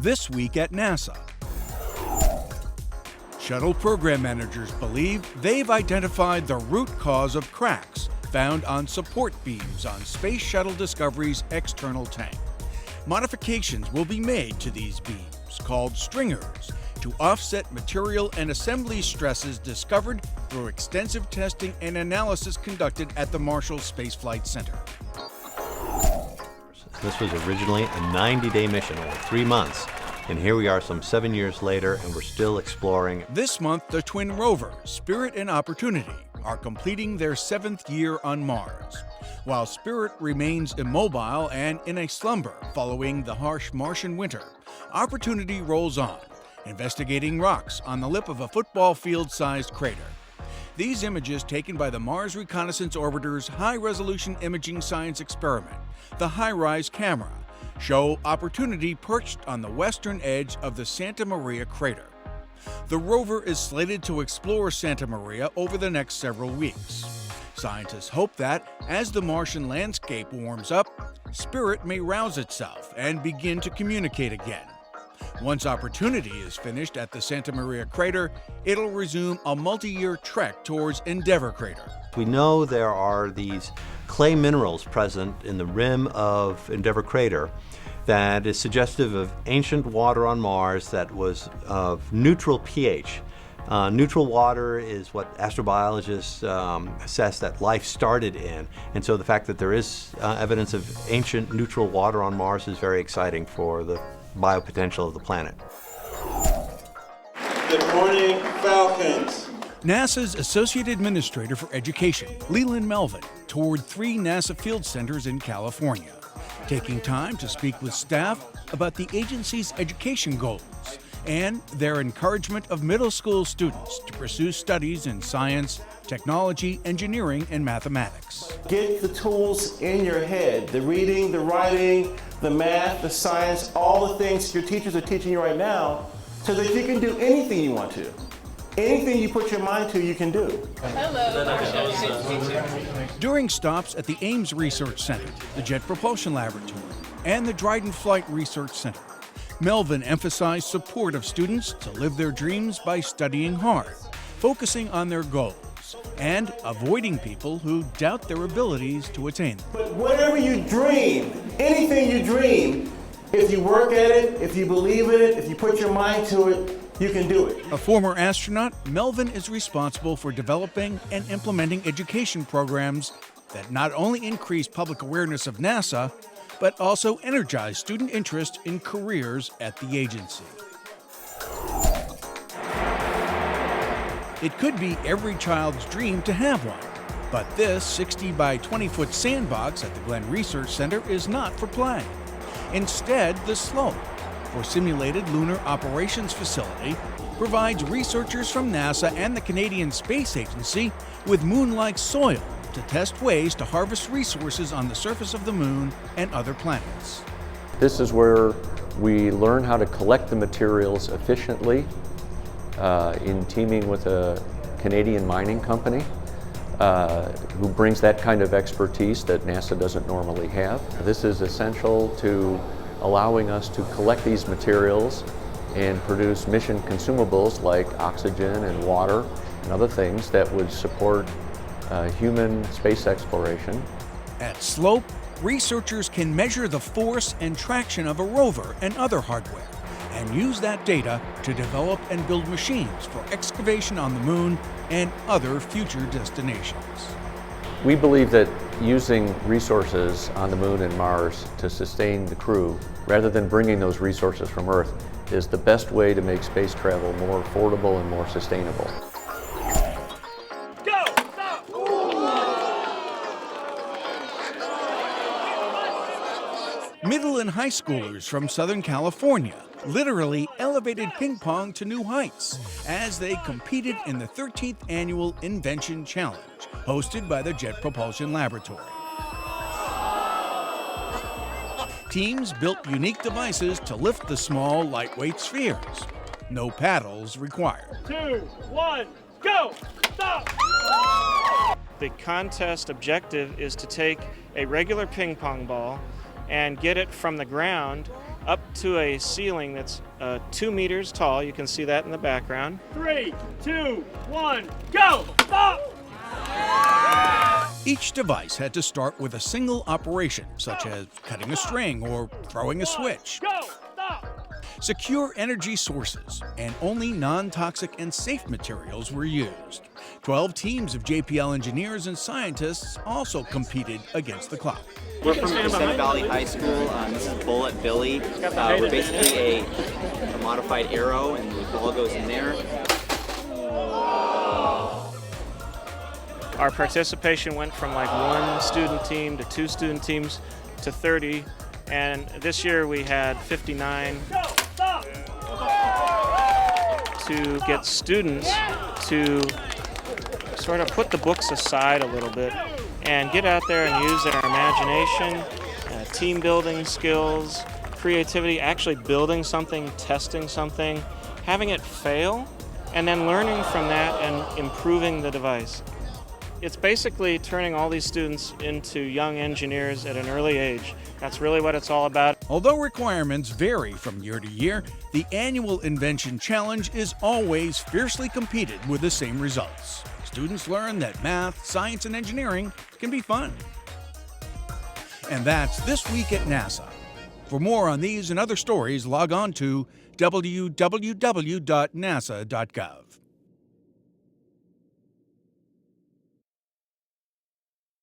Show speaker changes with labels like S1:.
S1: this week at NASA. Shuttle program managers believe they've identified the root cause of cracks found on support beams on Space Shuttle Discovery's external tank. Modifications will be made to these beams, called stringers, to offset material and assembly stresses discovered through extensive testing and analysis conducted at the Marshall Space Flight Center.
S2: This was originally a 90-day mission, over 3 months. And here we are some 7 years later, and we're still exploring.
S1: This month, the twin rovers, Spirit and Opportunity, are completing their 7th year on Mars. While Spirit remains immobile and in a slumber following the harsh Martian winter, Opportunity rolls on, investigating rocks on the lip of a football field-sized crater. These images, taken by the Mars Reconnaissance Orbiter's high-resolution imaging science experiment, the HiRISE camera, show Opportunity perched on the western edge of the Santa Maria crater. The rover is slated to explore Santa Maria over the next several weeks. Scientists hope that, as the Martian landscape warms up, Spirit may rouse itself and begin to communicate again. Once Opportunity is finished at the Santa Maria crater, it'll resume a multi-year trek towards Endeavour crater.
S2: We know there are these clay minerals present in the rim of Endeavour crater that is suggestive of ancient water on Mars that was of neutral pH. Neutral water is what astrobiologists assess that life started in, and so the fact that there is evidence of ancient neutral water on Mars is very exciting for the biopotential of the planet.
S3: Good morning, Falcons.
S1: NASA's Associate Administrator for Education, Leland Melvin, toured 3 NASA field centers in California, taking time to speak with staff about the agency's education goals and their encouragement of middle school students to pursue studies in science, technology, engineering, and mathematics.
S3: Get the tools in your head, the reading, the writing, the math, the science, all the things your teachers are teaching you right now, so that you can do anything you want to. Anything you put your mind to, you can do.
S4: Hello.
S1: During stops at the Ames Research Center, the Jet Propulsion Laboratory, and the Dryden Flight Research Center, Melvin emphasized support of students to live their dreams by studying hard, focusing on their goals, and avoiding people who doubt their abilities to attain them.
S3: But whatever you dream, anything you dream, if you work at it, if you believe in it, if you put your mind to it, you can do it.
S1: A former astronaut, Melvin is responsible for developing and implementing education programs that not only increase public awareness of NASA, but also energize student interest in careers at the agency. It could be every child's dream to have one, but this 60 by 20 foot sandbox at the Glenn Research Center is not for play. Instead, the slope, or simulated lunar operations facility, provides researchers from NASA and the Canadian Space Agency with moon-like soil to test ways to harvest resources on the surface of the moon and other planets.
S5: This is where we learn how to collect the materials efficiently in teaming with a Canadian mining company who brings that kind of expertise that NASA doesn't normally have. This is essential to allowing us to collect these materials and produce mission consumables like oxygen and water and other things that would support human space exploration.
S1: At Slope, researchers can measure the force and traction of a rover and other hardware, and use that data to develop and build machines for excavation on the moon and other future destinations.
S5: We believe that using resources on the moon and Mars to sustain the crew, rather than bringing those resources from Earth, is the best way to make space travel more affordable and more sustainable.
S1: Middle and high schoolers from Southern California literally elevated ping pong to new heights as they competed in the 13th annual Invention Challenge, hosted by the Jet Propulsion Laboratory. Teams built unique devices to lift the small, lightweight spheres. No paddles required.
S6: 2, 1, go! Stop! The contest objective is to take a regular ping pong ball and get it from the ground up to a ceiling that's 2 meters tall. You can see that in the background. 3, 2, 1, go! Stop!
S1: Each device had to start with a single operation, such as cutting a string or throwing a switch.
S6: Go! Stop!
S1: Secure energy sources and only non-toxic and safe materials were used. 12 teams of JPL engineers and scientists also competed against the clock.
S4: We're from Center Valley High School. This is Bullet Billy. We're basically a modified arrow, and the ball goes in there.
S6: Our participation went from like 1 student team to 2 student teams to 30, and this year we had 59 to get students to sort of put the books aside a little bit and get out there and use their imagination, team building skills, creativity, actually building something, testing something, having it fail, and then learning from that and improving the device. It's basically turning all these students into young engineers at an early age. That's really what it's all about.
S1: Although requirements vary from year to year, the annual Invention Challenge is always fiercely competed with the same results. Students learn that math, science, and engineering can be fun. And that's This Week at NASA. For more on these and other stories, log on to www.nasa.gov.